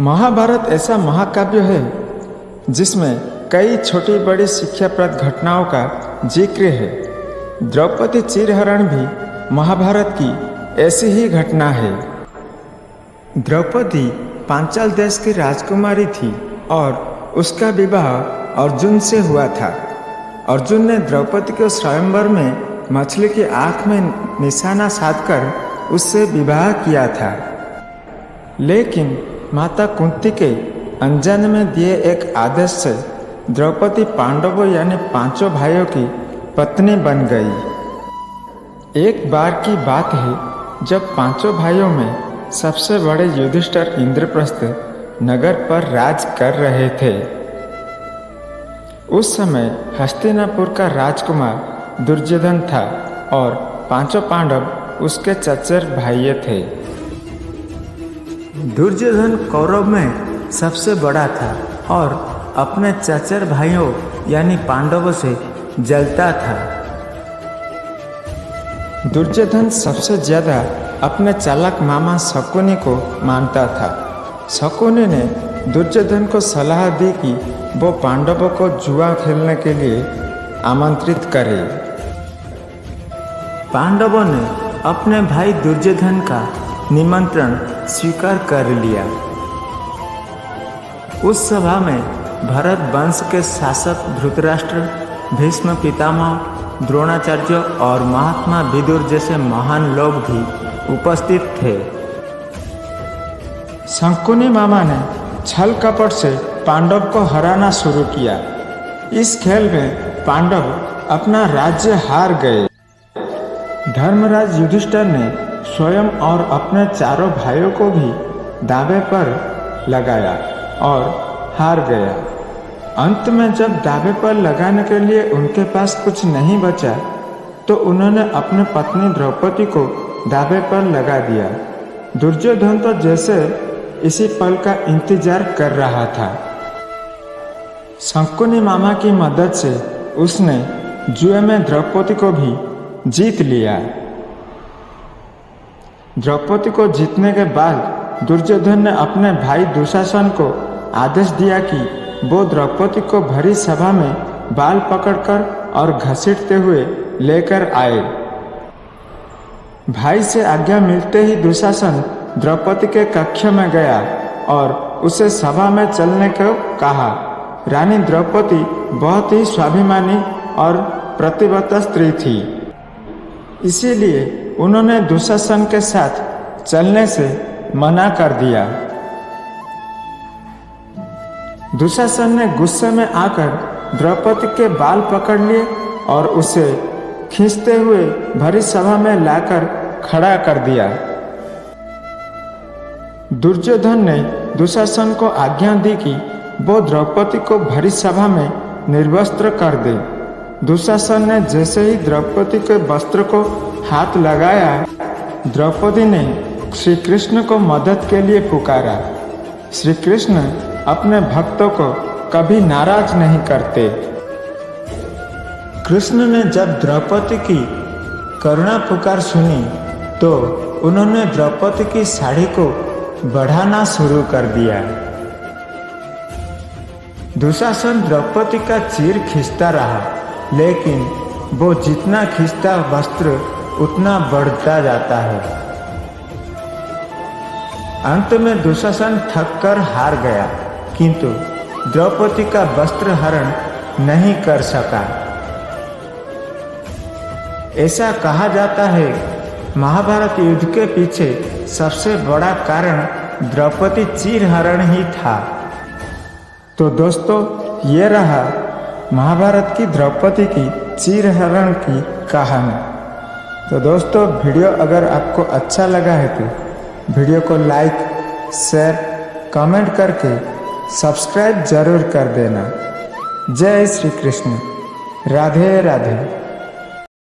महाभारत ऐसा महाकाव्य है जिसमें कई छोटी बड़ी शिक्षाप्रद घटनाओं का जिक्र है। द्रौपदी चीरहरण भी महाभारत की ऐसी ही घटना है। द्रौपदी पांचाल देश की राजकुमारी थी और उसका विवाह अर्जुन से हुआ था। अर्जुन ने द्रौपदी को स्वयंवर में मछली की आंख में निशाना साधकर उससे विवाह किया था, लेकिन माता कुंती के अनजाने में दिए एक आदेश से द्रौपदी पांडवों यानी पांचों भाइयों की पत्नी बन गई। एक बार की बात है जब पांचों भाइयों में सबसे बड़े युधिष्ठिर इंद्रप्रस्थ नगर पर राज कर रहे थे। उस समय हस्तिनापुर का राजकुमार दुर्योधन था और पांचों पांडव उसके चचेरे भाई थे। दुर्योधन कौरव में सबसे बड़ा था और अपने चचेरे भाइयों यानी पांडवों से जलता था। दुर्योधन सबसे ज्यादा अपने चालाक मामा शकुनी को मानता था। शकुनी ने दुर्योधन को सलाह दी कि वो पांडवों को जुआ खेलने के लिए आमंत्रित करे। पांडवों ने अपने भाई दुर्योधन का निमंत्रण स्वीकार कर लिया। उस सभा में भरत वंश के शासक धृतराष्ट्र, भीष्म पितामह, द्रोणाचार्य और महात्मा विदुर जैसे महान लोग भी उपस्थित थे। शकुनी मामा ने छल कपट से पांडव को हराना शुरू किया। इस खेल में पांडव अपना राज्य हार गए। धर्मराज युधिष्ठिर ने स्वयं और अपने चारों भाइयों को भी दावे पर लगाया और हार गया। अंत में जब दावे पर लगाने के लिए उनके पास कुछ नहीं बचा तो उन्होंने अपनी पत्नी द्रौपदी को दावे पर लगा दिया। दुर्योधन तो जैसे इसी पल का इंतजार कर रहा था। शकुनी मामा की मदद से उसने जुए में द्रौपदी को भी जीत लिया। द्रौपदी को जीतने के बाद दुर्योधन ने अपने भाई दुशासन को आदेश दिया कि वो द्रौपदी को भरी सभा में बाल पकड़कर और घसीटते हुए लेकर आए। भाई से आज्ञा मिलते ही दुशासन द्रौपदी के कक्ष में गया और उसे सभा में चलने को कहा। रानी द्रौपदी बहुत ही स्वाभिमानी और प्रतिबद्ध स्त्री थी, इसीलिए उन्होंने दुशासन के साथ चलने से मना कर दिया। दुशासन ने गुस्से में आकर द्रौपदी के बाल पकड़ लिए और उसे खींचते हुए भरी सभा में लाकर खड़ा कर दिया। दुर्योधन ने दुशासन को आज्ञा दी कि वो द्रौपदी को भरी सभा में निर्वस्त्र कर दे। दुशासन ने जैसे ही द्रौपदी के वस्त्र को हाथ लगाया, द्रौपदी ने श्री कृष्ण को मदद के लिए पुकारा। श्री कृष्ण अपने भक्तों को कभी नाराज नहीं करते। कृष्ण ने जब द्रौपदी की करुणा पुकार सुनी तो उन्होंने द्रौपदी की साड़ी को बढ़ाना शुरू कर दिया। दुशासन द्रौपदी का चीर खींचता रहा, लेकिन वो जितना खींचता वस्त्र उतना बढ़ता जाता है। अंत में दुशासन थक कर हार गया, किंतु द्रौपदी का वस्त्र हरण नहीं कर सका। ऐसा कहा जाता है महाभारत युद्ध के पीछे सबसे बड़ा कारण द्रौपदी चीरहरण ही था। तो दोस्तों, ये रहा महाभारत की द्रौपदी की चीरहरण की कहानी। तो दोस्तों, वीडियो अगर आपको अच्छा लगा है तो वीडियो को लाइक, शेयर, कमेंट करके सब्सक्राइब जरूर कर देना। जय श्री कृष्ण। राधे राधे।